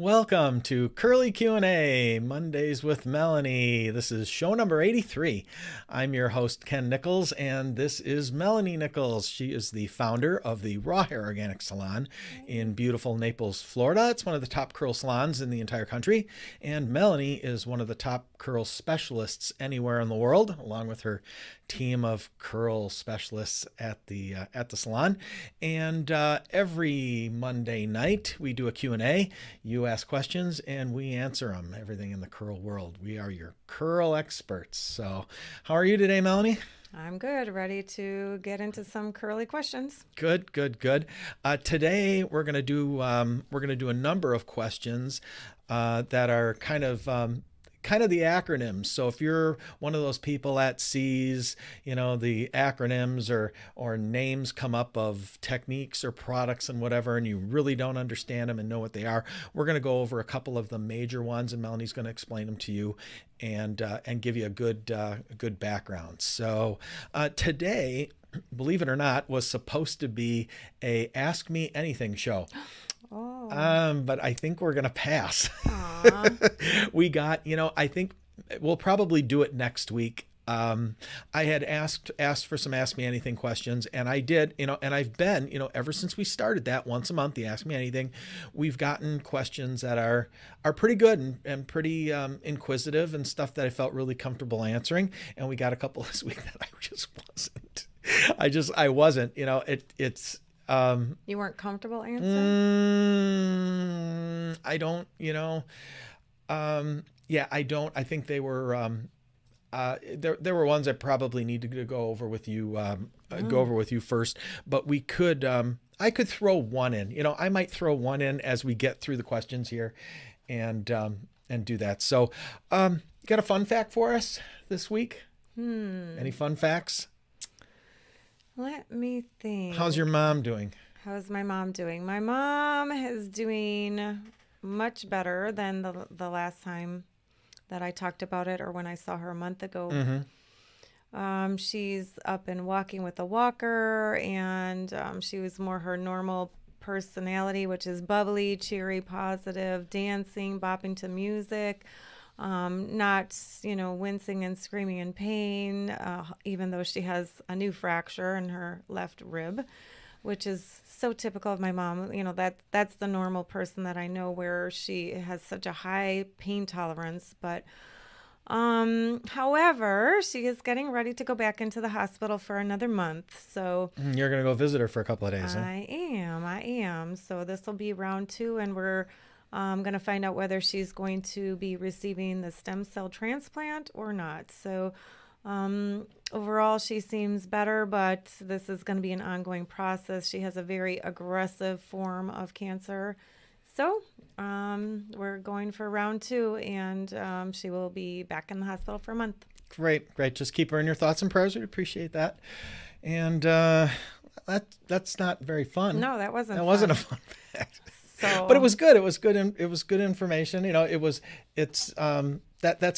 Welcome to Curly Q&A, Mondays with Melanie. This is show number 83. I'm your host, Ken Nickels, and this is Melanie Nickels. She is the founder of the Raw Hair Organic Salon in beautiful Naples, Florida. It's one of the top curl salons in the entire country, and Melanie is one of the top curl specialists anywhere in the world, along with her team of curl specialists at the salon. And every Monday night, we do a Q&A. You ask questions and we answer them. Everything in the curl world. We are your curl experts. So how are you today, Melanie? I'm good. Ready to get into some curly questions. Good. Today we're gonna do a number of questions that are kind of the acronyms. So if you're one of those people that sees, the acronyms or names come up of techniques or products and whatever, and you really don't understand them and know what they are, we're going to go over a couple of the major ones, and Melanie's going to explain them to you and give you a good background. So today, believe it or not, was supposed to be a Ask Me Anything show. But I think we're going to pass. We got, I think we'll probably do it next week. I had asked for some Ask Me Anything questions, and I did, and I've been, ever since we started that once a month, the Ask Me Anything, we've gotten questions that are pretty good and pretty inquisitive and stuff that I felt really comfortable answering. And we got a couple this week that I just wasn't. I wasn't, it's, you weren't comfortable answering? I don't, I don't. I think they were, there were ones I probably needed to go over with you, first, but we could, I could throw one in, I might throw one in as we get through the questions here and do that. So, you got a fun fact for us this week? Any fun facts? Let me think. How's your mom doing? How's my mom doing? My mom is doing much better than the last time that I talked about it, or when I saw her a month ago. Mm-hmm. She's up and walking with a walker, and she was more her normal personality, which is bubbly, cheery, positive, dancing, bopping to music. Not, wincing and screaming in pain, even though she has a new fracture in her left rib, which is so typical of my mom. That's the normal person that I know, where she has such a high pain tolerance. But however, she is getting ready to go back into the hospital for another month. So you're going to go visit her for a couple of days, huh? I am. So this will be round 2, and we're going to find out whether she's going to be receiving the stem cell transplant or not. So overall, she seems better, but this is going to be an ongoing process. She has a very aggressive form of cancer. So we're going for round 2, and she will be back in the hospital for a month. Great. Just keep her in your thoughts and prayers. We'd appreciate that. And that's not very fun. No, that wasn't That fun. wasn't a fun fact. So, but it was good. It was good information. That's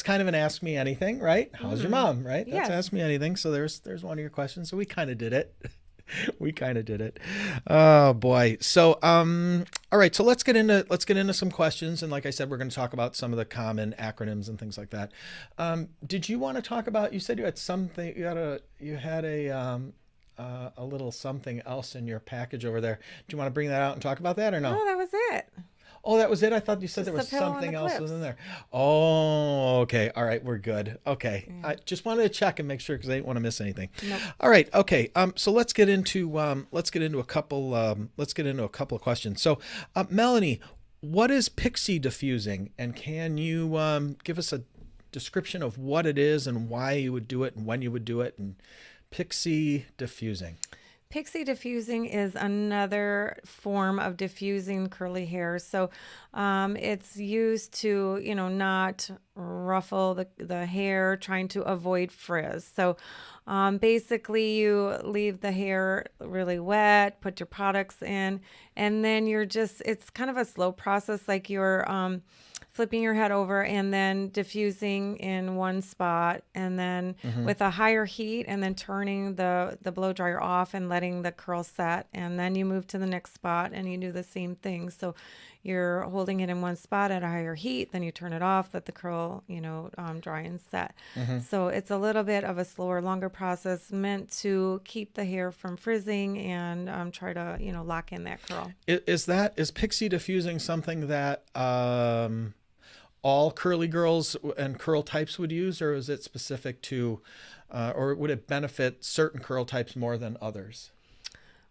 kind of an Ask Me Anything, right? How's your mom, right? That's Yes. Ask Me Anything. So there's one of your questions. So we kind of did it. Oh boy. So all right. So let's get into some questions. And like I said, we're going to talk about some of the common acronyms and things like that. Did you want to talk about? You said you had something. You had a little something else in your package over there. Do you want to bring that out and talk about that or no? No, that was it. Oh, that was it? I thought you said Just there was the pillow and something the else clips. was in there. Oh, okay. All right. We're good. Okay. Yeah. I just wanted to check and make sure because I didn't want to miss anything. Nope. All right. Okay. So let's get into a couple of questions. So, Melanie, what is Pixie Diffusing? And can you give us a description of what it is and why you would do it and when you would do it? And Pixie Diffusing. Pixie diffusing is another form of diffusing curly hair. So it's used to, not ruffle the hair, trying to avoid frizz. So Basically, you leave the hair really wet, put your products in, and then it's kind of a slow process, like you're flipping your head over and then diffusing in one spot, and then with a higher heat, and then turning the blow dryer off and letting the curl set, and then you move to the next spot and you do the same thing. So you're holding it in one spot at a higher heat, then you turn it off, let the curl, dry and set. So it's a little bit of a slower, longer process meant to keep the hair from frizzing and try to, lock in that curl. Is Pixie Diffusing something that all curly girls and curl types would use, or is it specific to, or would it benefit certain curl types more than others?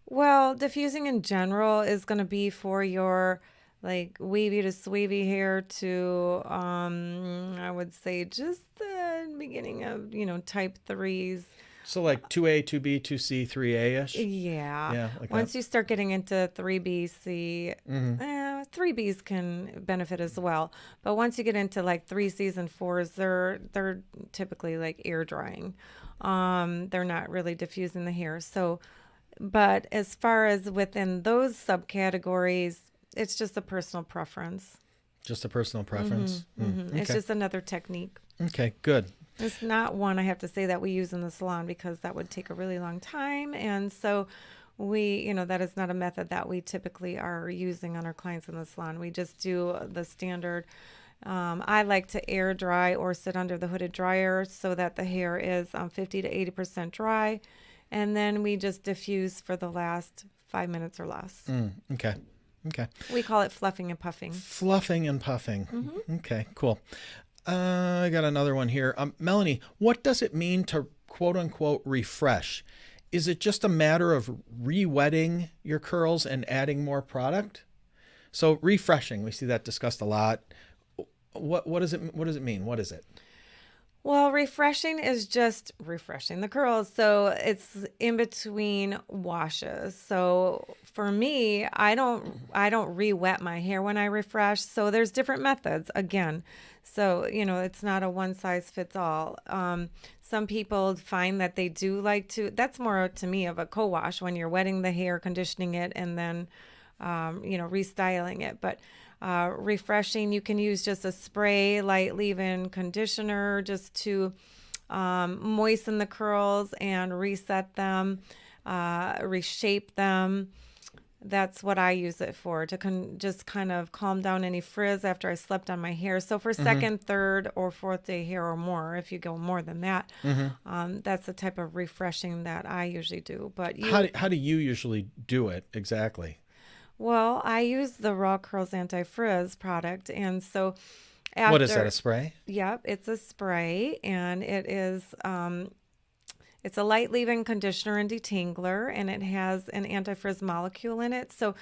Well, diffusing in general is going to be for your like wavy to swavy hair to, I would say just the beginning of, type threes. So like 2A, 2B, 2C, 3A-ish? Yeah. Yeah, like Once that. you start getting into 3B, C, 3Bs can benefit as well. But once you get into like 3Cs and 4s, they're typically like air drying. They're not really diffusing the hair. So, but as far as within those subcategories, it's just a personal preference. Just a personal preference? It's Okay. just another technique. Okay, good. It's not one I have to say that we use in the salon because that would take a really long time. And so that is not a method that we typically are using on our clients in the salon. We just do the standard. I like to air dry or sit under the hooded dryer so that the hair is 50 to 80% dry. And then we just diffuse for the last 5 minutes or less. Okay. Okay. We call it fluffing and puffing. Fluffing and puffing. Okay, cool. I got another one here. Melanie, what does it mean to quote unquote refresh? Is it just a matter of re-wetting your curls and adding more product? So refreshing, we see that discussed a lot. What does it mean? What is it? Well, refreshing is just refreshing the curls. So it's in between washes. So for me, I don't re-wet my hair when I refresh. So there's different methods again. So, it's not a one size fits all. Some people find that they do like to, that's more to me of a co-wash when you're wetting the hair, conditioning it, and then, restyling it. But refreshing, you can use just a spray, light leave-in conditioner just to moisten the curls and reset them, reshape them. That's what I use it for, to just kind of calm down any frizz after I slept on my hair. So for second, third, or fourth day hair or more, if you go more than that, that's the type of refreshing that I usually do. But How do you usually do it exactly? Well, I use the Raw Curls Anti-Frizz product, and so What is that, a spray? Yep, it's a spray, and it is it's a light leave-in conditioner and detangler, and it has an anti-frizz molecule in it. So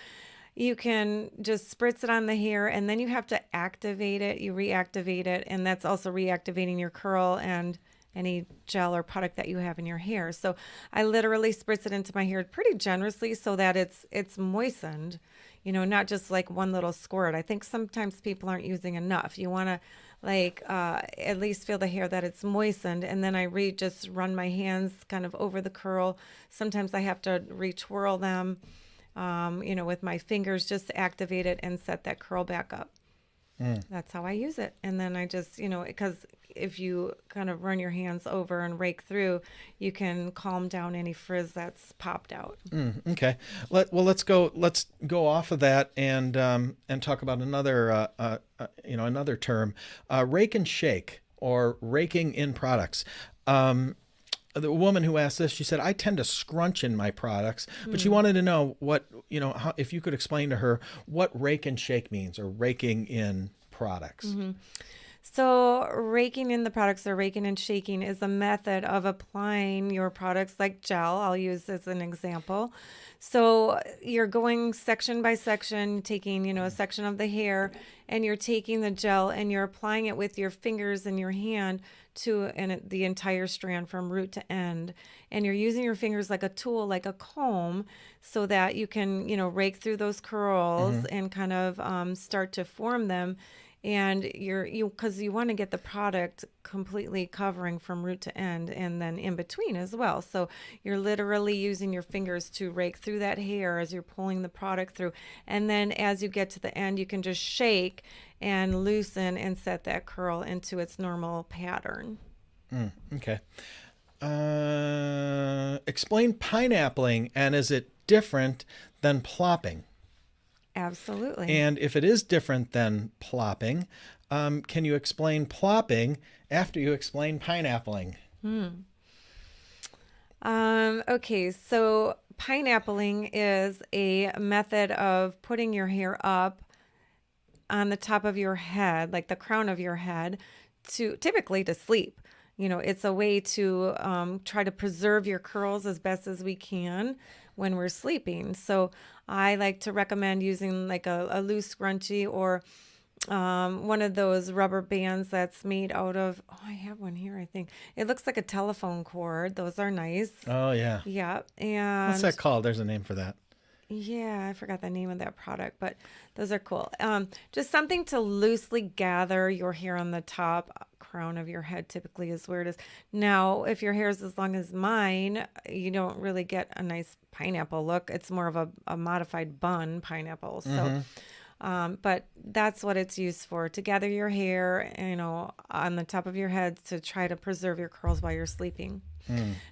you can just spritz it on the hair, and then you have to activate it. You reactivate it, and that's also reactivating your curl and any gel or product that you have in your hair. So I literally spritz it into my hair pretty generously so that it's moistened, not just like one little squirt. I think sometimes people aren't using enough. You want to at least feel the hair that it's moistened, and then I just run my hands kind of over the curl. Sometimes I have to re-twirl them, with my fingers just to activate it and set that curl back up. That's how I use it. And then I just, because if you kind of run your hands over and rake through, you can calm down any frizz that's popped out. Okay. Let's go off of that and talk about another term, rake and shake, or raking in products. The woman who asked this, she said, I tend to scrunch in my products, but she wanted to know if you could explain to her what rake and shake means, or raking in products. So raking in the products, or raking and shaking, is a method of applying your products like gel. I'll use as an example. So you're going section by section, taking, a section of the hair, and you're taking the gel and you're applying it with your fingers and your hand to the entire strand from root to end. And you're using your fingers like a tool, like a comb, so that you can, rake through those curls and kind of start to form them. and because you want to get the product completely covering from root to end and then in between as well. So you're literally using your fingers to rake through that hair as you're pulling the product through, and then as you get to the end, you can just shake and loosen and set that curl into its normal pattern. Okay. Explain pineappling, and is it different than plopping? Absolutely. And if it is different than plopping, can you explain plopping after you explain pineappling? Okay, so pineappling is a method of putting your hair up on the top of your head, like the crown of your head, to typically to sleep. It's a way to try to preserve your curls as best as we can when we're sleeping. So I like to recommend using like a loose scrunchie or one of those rubber bands that's made out of, oh, I have one here, I think. It looks like a telephone cord. Those are nice. Oh, yeah. Yeah. What's And that called? There's a name for that. yeah, I forgot the name of that product, but those are cool. Just something to loosely gather your hair on the top crown of your head typically is where it is. Now, if your hair is as long as mine, you don't really get a nice pineapple look. It's more of a modified bun pineapple. So, but that's what it's used for, to gather your hair, on the top of your head to try to preserve your curls while you're sleeping.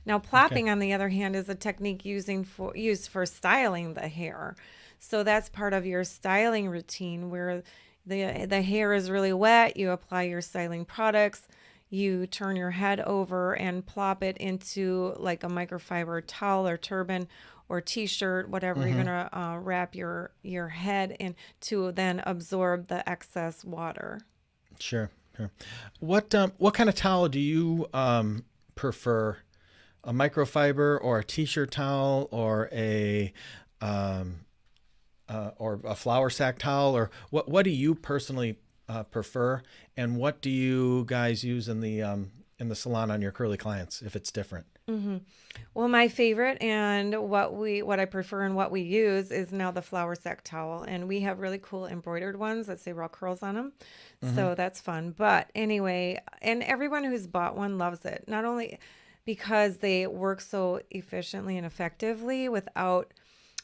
Now, plopping, on the other hand, is a technique used for styling the hair. So that's part of your styling routine where the hair is really wet. You apply your styling products. You turn your head over and plop it into like a microfiber towel or turban or t-shirt, whatever you're gonna wrap your head in to then absorb the excess water. Sure. Sure. What kind of towel do you prefer? A microfiber or a t-shirt towel or a flour sack towel, or what do you personally prefer, and what do you guys use in the salon on your curly clients if it's different? Well, my favorite and what I prefer and what we use is now the flour sack towel, and we have really cool embroidered ones that say Raw Curls on them. So that's fun. But anyway, and everyone who's bought one loves it. Not only because they work so efficiently and effectively without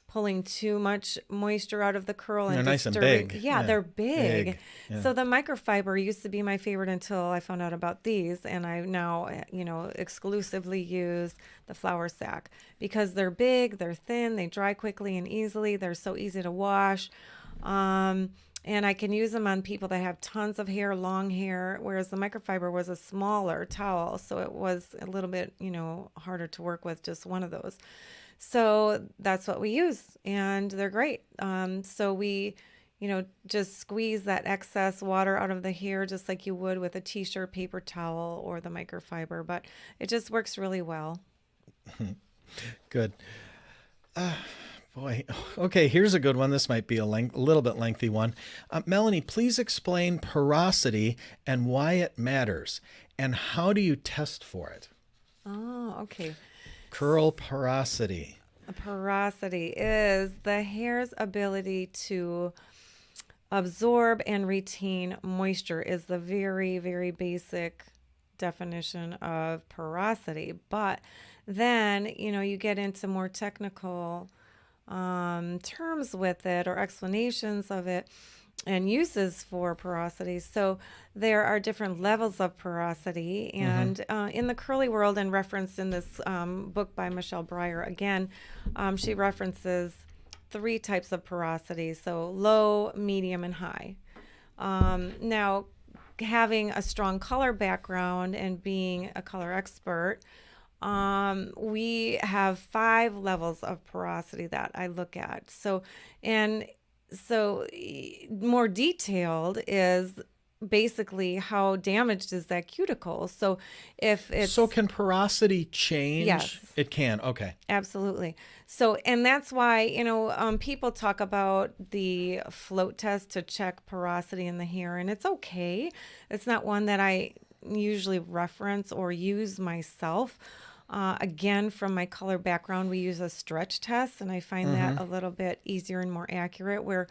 pulling too much moisture out of the curl and They're nice and disturbing. big. Yeah, Yeah, they're big. big. Yeah. So the microfiber used to be my favorite until I found out about these, and I now, exclusively use the flour sack because they're big, they're thin, they dry quickly and easily, they're so easy to wash. And I can use them on people that have tons of hair, long hair, whereas the microfiber was a smaller towel, so it was a little bit, harder to work with, just one of those. So that's what we use, and they're great. So we, just squeeze that excess water out of the hair just like you would with a t-shirt, paper towel, or the microfiber, but it just works really well. Good. Boy. Okay, here's a good one. This might be a little bit lengthy one. Melanie, please explain porosity and why it matters, and how do you test for it? Oh, okay. Curl porosity. Porosity is the hair's ability to absorb and retain moisture is the very, very basic definition of porosity. But then, you get into more technical terms with it or explanations of it and uses for porosity. So there are different levels of porosity. And in the curly world, and referenced in this book by Michelle Breyer, again, she references 3 types of porosity. So low, medium, and high. Now, having a strong color background and being a color expert, we have 5 levels of porosity that I look at. So more detailed is basically how damaged is that cuticle. So if it's So can porosity change? Yes. It can. Okay. Absolutely. So, and that's why, people talk about the float test to check porosity in the hair, and it's okay. It's not one that I usually reference or use myself. Again, from my color background, we use a stretch test, and I find that a little bit easier and more accurate, where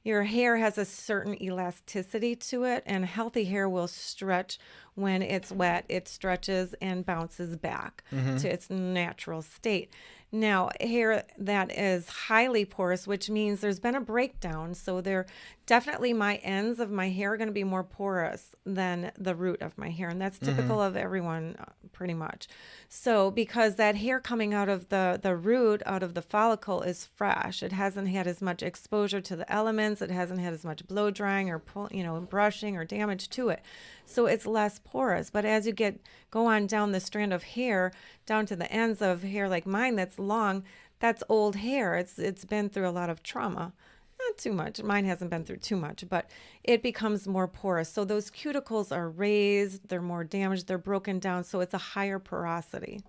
your hair has a certain elasticity to it, and healthy hair will stretch when it's wet. It stretches and bounces back to its natural state. Now, hair that is highly porous, which means there's been a breakdown. So they're definitely, my ends of my hair are going to be more porous than the root of my hair. And that's typical of everyone, pretty much. So because that hair coming out of the root, out of the follicle, is fresh, it hasn't had as much exposure to the elements. It hasn't had as much blow drying or brushing or damage to it. So it's less porous. But as you go on down the strand of hair, down to the ends of hair like mine that's long, that's old hair. It's been through a lot of trauma. Not too much. Mine hasn't been through too much, but it becomes more porous. So those cuticles are raised, they're more damaged, they're broken down, so it's a higher porosity.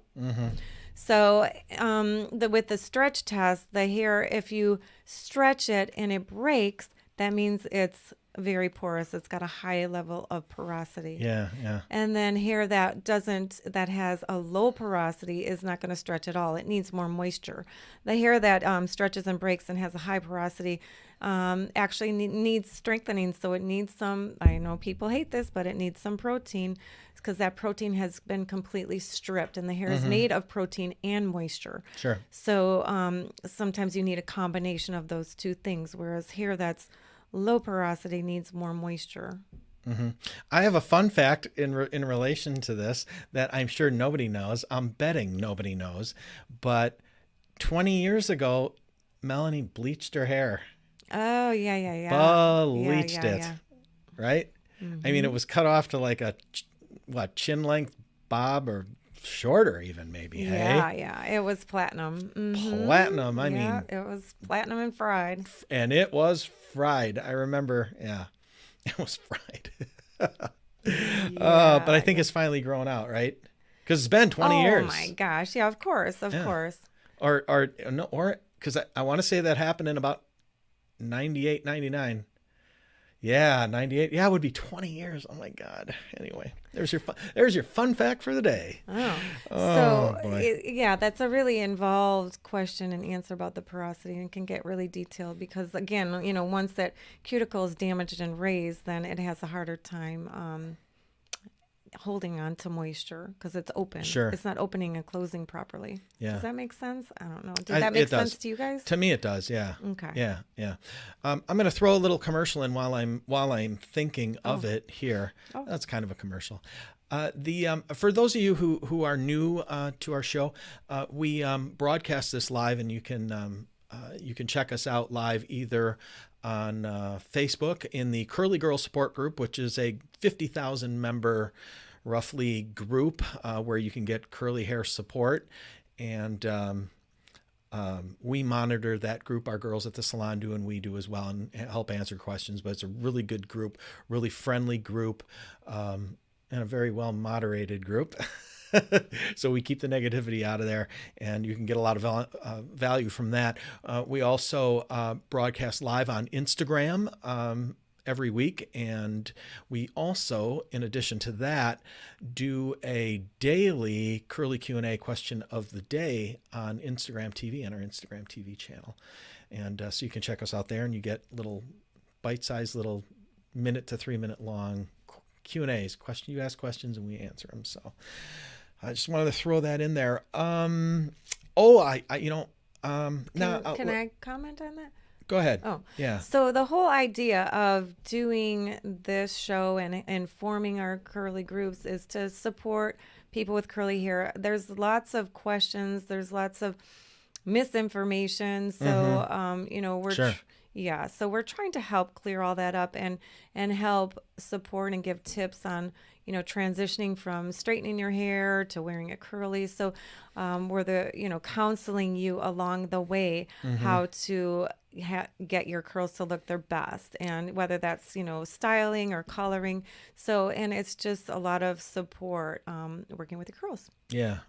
So with the stretch test, the hair, if you stretch it and it breaks, that means it's very porous. It's got a high level of porosity. Yeah, yeah. And then hair that has a low porosity is not going to stretch at all. It needs more moisture. The hair that stretches and breaks and has a high porosity actually needs strengthening. So it needs some, I know people hate this, but it needs some protein, because that protein has been completely stripped, and the hair is made of protein and moisture. Sure. So sometimes you need a combination of those two things, whereas hair that's low porosity needs more moisture. I have a fun fact in relation to this that I'm sure nobody knows. I'm betting nobody knows. But 20 years ago, Melanie bleached her hair. Oh, yeah. Bleached it, right? I mean, it was cut off to like a, chin length bob, or shorter even, maybe. Yeah. It was platinum. Platinum. I mean, it was platinum and fried. And it was fried. I remember. Yeah, it was fried. But I think it's finally grown out, right? Because it's been 20 years. Oh my gosh. Yeah, of course. Or because I want to say that happened in about 98, 99. Yeah, 98. Yeah, it would be 20 years. Oh my God. Anyway, there's your fun fact for the day. Yeah, that's a really involved question and answer about the porosity, and can get really detailed, because again, once that cuticle is damaged and raised, then it has a harder time holding on to moisture, because it's open. Sure. It's not opening and closing properly. Yeah. Does that make sense? I don't know. Did that make sense to you guys? To me, it does. Yeah. Okay. Yeah. I'm going to throw a little commercial in while I'm thinking of it here. Oh. That's kind of a commercial. For those of you who are new to our show, we broadcast this live, and you can check us out live either on Facebook in the Curly Girl Support Group, which is a 50,000 member roughly group where you can get curly hair support. And we monitor that group. Our girls at the salon do, and we do as well, and help answer questions. But it's a really good group, really friendly group, and a very well moderated group. So we keep the negativity out of there, and you can get a lot of value from that. We also broadcast live on Instagram every week, and we also, in addition to that, do a daily Curly Q&A question of the day on Instagram TV, on our Instagram TV channel. And so you can check us out there, and you get little bite-sized, little 1 to 3 minute long Q&As. You ask questions and we answer them. So I just wanted to throw that in there. Now Can I comment on that? Go ahead. Oh, yeah. So the whole idea of doing this show and forming our curly groups is to support people with curly hair. There's lots of questions. There's lots of misinformation. So, Sure. So we're trying to help clear all that up and help support and give tips on, transitioning from straightening your hair to wearing it curly. So we're counseling you along the way how to get your curls to look their best, and whether that's, styling or coloring. So, and it's just a lot of support working with the curls. Yeah.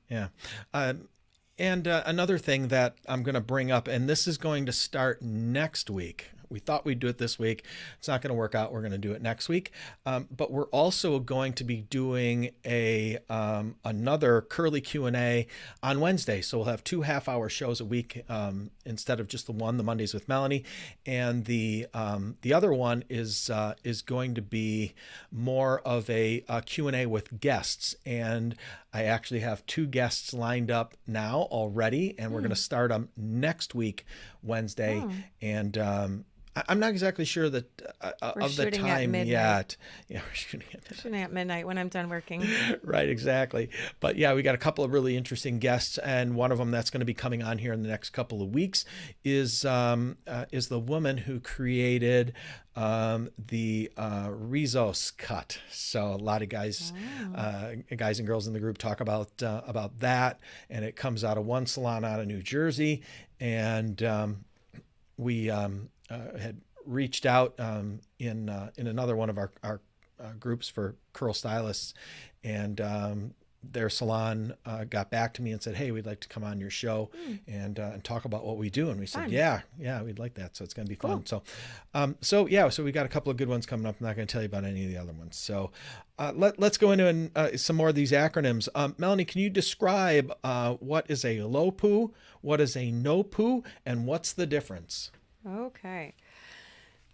And another thing that I'm going to bring up, and this is going to start next week. we thought we'd do it this week. It's not going to work out. We're going to do it next week. But we're also going to be doing another curly Q&A on Wednesday. So we'll have 2 half-hour shows a week instead of just the Mondays with Melanie. And the other one is going to be more of a Q&A with guests. And I actually have 2 guests lined up now already, and we're going to start them next week, Wednesday. And I'm not exactly sure that of the time yet. Yeah, we're shooting at midnight. Shooting at midnight when I'm done working. Right, exactly. But yeah, we got a couple of really interesting guests, and one of them that's going to be coming on here in the next couple of weeks is the woman who created the Rizos cut. So a lot of guys and girls in the group talk about that, and it comes out of one salon out of New Jersey, and we had reached out in another one of our groups for curl stylists, and their salon got back to me and said, hey, we'd like to come on your show and talk about what we do. And we said, yeah, we'd like that. So it's going to be fun. So we got a couple of good ones coming up. I'm not going to tell you about any of the other ones. So let's go into some more of these acronyms. Melanie, can you describe what is a Lowpoo, what is a no-poo, and what's the difference? Okay.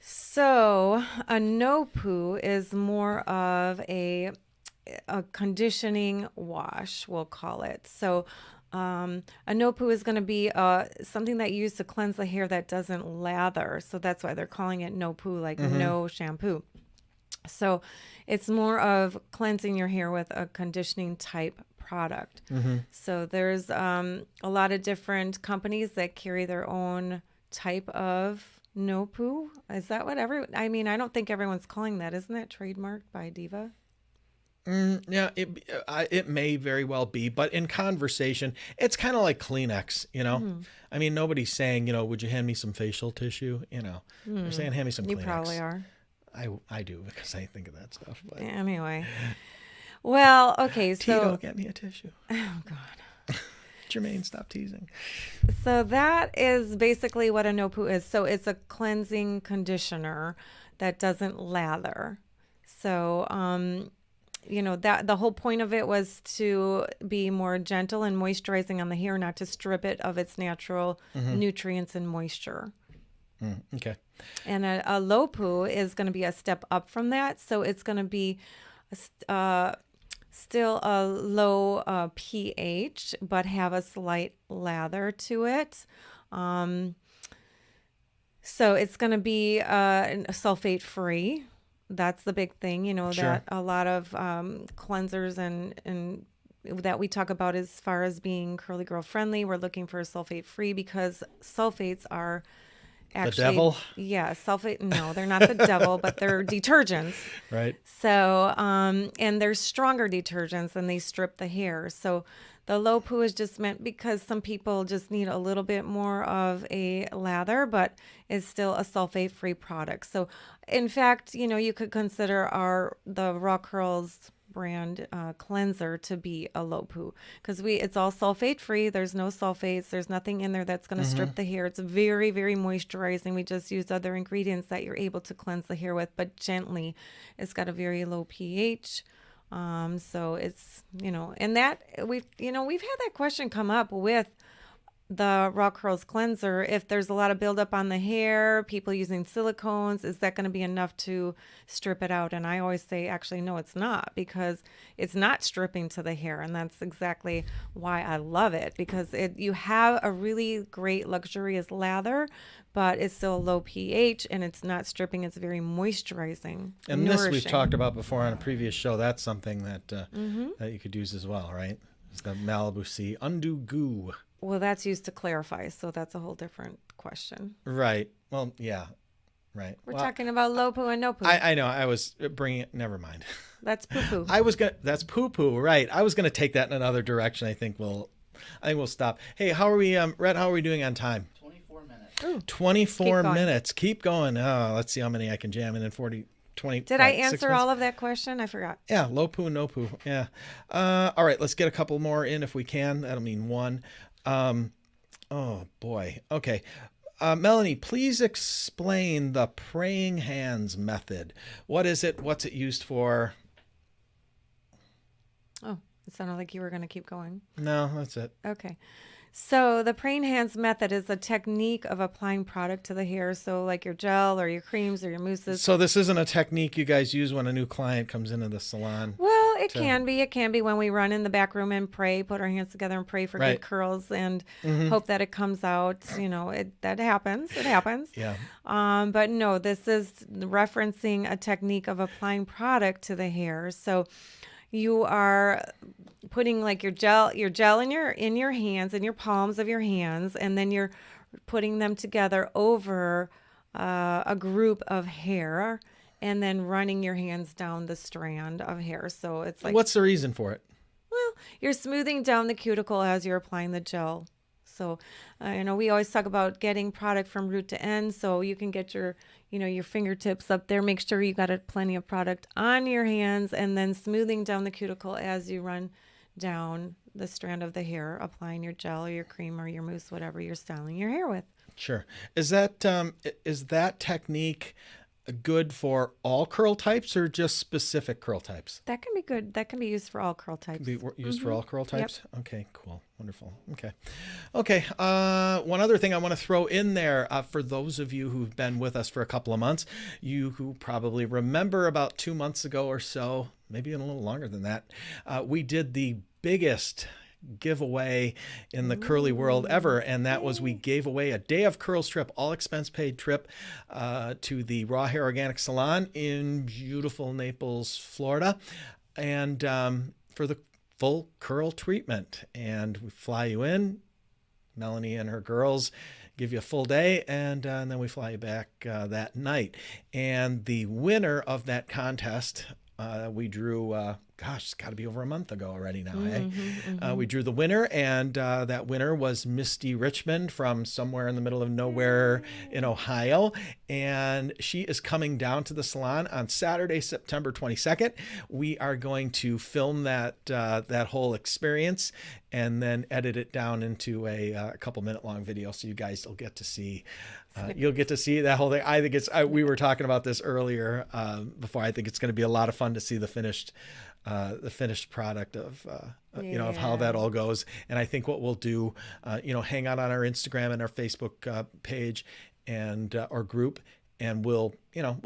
So a no-poo is more of a conditioning wash, we'll call it. So a no-poo is going to be something that you use to cleanse the hair that doesn't lather. So that's why they're calling it no-poo, like no shampoo. So it's more of cleansing your hair with a conditioning type product. So there's a lot of different companies that carry their own type of no-poo. Is that what I don't think everyone's calling that. Isn't that trademarked by Diva? Yeah, it may very well be, but in conversation, it's kind of like Kleenex, I mean, nobody's saying, would you hand me some facial tissue? They're saying, hand me some Kleenex. You probably are. I do, because I think of that stuff. But anyway. Well, okay, so... Tito, get me a tissue. Oh, God. Jermaine, stop teasing. So that is basically what a no-poo is. So it's a cleansing conditioner that doesn't lather. So, that the whole point of it was to be more gentle and moisturizing on the hair, not to strip it of its natural nutrients and moisture. Okay. And a Lowpoo is going to be a step up from that. So it's going to be still a low pH, but have a slight lather to it. So it's going to be sulfate free. That's the big thing, Sure. that a lot of cleansers and that we talk about as far as being curly girl friendly, we're looking for sulfate free, because sulfates are actually the devil. Yeah, sulfate. No, they're not the devil, but they're detergents. Right. So, and they're stronger detergents, and they strip the hair. So the Lowpoo is just meant because some people just need a little bit more of a lather, but is still a sulfate-free product. So, in fact, you could consider the Raw Curls brand cleanser to be a Lowpoo, because it's all sulfate-free. There's no sulfates. There's nothing in there that's going to strip the hair. It's very, very moisturizing. We just use other ingredients that you're able to cleanse the hair with, but gently. It's got a very low pH. So it's, and that we've had that question come up with the Raw Curls cleanser. If there's a lot of buildup on the hair, people using silicones, is that going to be enough to strip it out? And I always say, actually, no, it's not, because it's not stripping to the hair. And that's exactly why I love it, because you have a really great luxurious lather, but it's still a low pH and it's not stripping. It's very moisturizing. And nourishing. This we've talked about before on a previous show. That's something that that you could use as well, right? It's the Malibu Sea Undo Goo. Well, that's used to clarify, so that's a whole different question. Right. Well, yeah. Right. We're talking about Lowpoo and no-poo. I know. I was bringing it. Never mind. That's poo-poo. That's poo-poo. Right. I was gonna take that in another direction. I think we'll stop. Hey, how are we, Rhett? How are we doing on time? 24 minutes. Ooh. 24 minutes. Keep going. Oh, let's see how many I can jam in 40. 20, Did I answer all of that question? I forgot. Yeah, Lowpoo and no-poo. Yeah. All right, let's get a couple more in if we can. That'll mean one. Oh boy. Okay. Melanie, please explain the praying hands method. What is it? What's it used for? Oh, it sounded like you were going to keep going. No, that's it. Okay. So the praying hands method is a technique of applying product to the hair. So like your gel or your creams or your mousses. So this isn't a technique you guys use when a new client comes into the salon. Well, it can be. It can be when we run in the back room and pray, put our hands together and pray for Right. good curls and hope that it comes out. That happens. It happens. Yeah. But no, this is referencing a technique of applying product to the hair. So you are putting like your gel in your hands, in your palms of your hands, and then you're putting them together over a group of hair, and then running your hands down the strand of hair. So it's like, What's the reason for it? well, you're smoothing down the cuticle as you're applying the gel. So, we always talk about getting product from root to end. So you can get your fingertips up there. Make sure you got plenty of product on your hands, and then smoothing down the cuticle as you run down the strand of the hair, applying your gel or your cream or your mousse, whatever you're styling your hair with. Sure. Is that technique good for all curl types or just specific curl types? That can be good. That can be used for all curl types. Be used for all curl types? Yep. Okay, cool. Wonderful. Okay. One other thing I want to throw in there for those of you who've been with us for a couple of months, you who probably remember about 2 months ago or so, maybe even a little longer than that, we did the biggest giveaway in the curly world ever, and that was we gave away a day of curls trip, all expense paid trip to the Raw Hair Organic Salon in beautiful Naples, Florida, and for the full curl treatment. And we fly you in, Melanie and her girls give you a full day, and then we fly you back that night. And the winner of that contest, we drew, it's got to be over a month ago already now. We drew the winner, and that winner was Misty Richmond from somewhere in the middle of nowhere in Ohio. And she is coming down to the salon on Saturday, September 22nd. We are going to film that whole experience and then edit it down into a couple minute long video, so you guys will get to see. You'll get to see that whole thing. I think we were talking about this earlier before. I think it's going to be a lot of fun to see the finished product of of how that all goes. And I think what we'll do, hang out on our Instagram and our Facebook page and our group, and we'll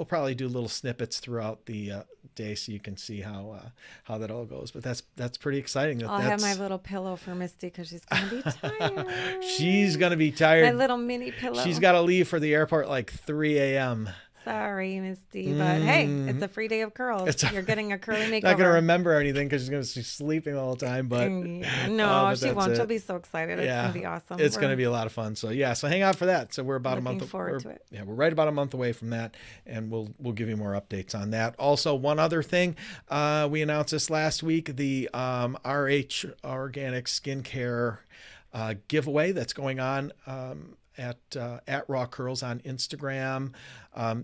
probably do little snippets throughout the day so you can see how that all goes. But that's pretty exciting. I'll have my little pillow for Misty because she's gonna be tired. She's gonna be tired. My little mini pillow. She's got to leave for the airport like 3 a.m. Sorry, Misty, but hey, it's a free day of curls. You're getting a curly makeover. Not going to remember anything because she's going to be sleeping the whole time. But no, she won't. She'll be so excited. It's going to be awesome. It's going to be a lot of fun. So so hang out for that. So we're about a month forward to it. Yeah, we're right about a month away from that, and we'll give you more updates on that. Also, one other thing, we announced this last week, the RH Organic Skincare giveaway that's going on. At Raw Curls on Instagram.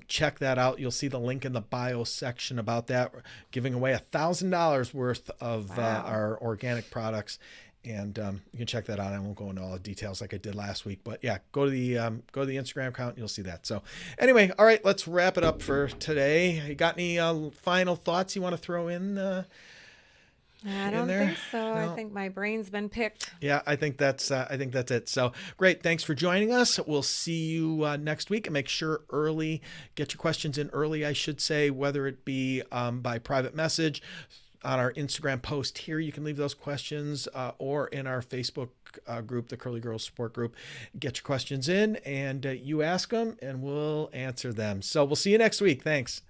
Check that out. You'll see the link in the bio section about that. We're giving away $1,000 worth of our organic products, and you can check that out. I won't go into all the details like I did last week, but yeah, go to the Instagram account. You'll see that. So anyway, all right, let's wrap it up for today. You got any final thoughts you want to throw in? I don't think so. No. I think my brain's been picked. Yeah, I think that's it. So great. Thanks for joining us. We'll see you next week, and make sure get your questions in early, I should say, whether it be by private message on our Instagram post here. You can leave those questions or in our Facebook group, the Curly Girls Support Group. Get your questions in, and you ask them and we'll answer them. So we'll see you next week. Thanks.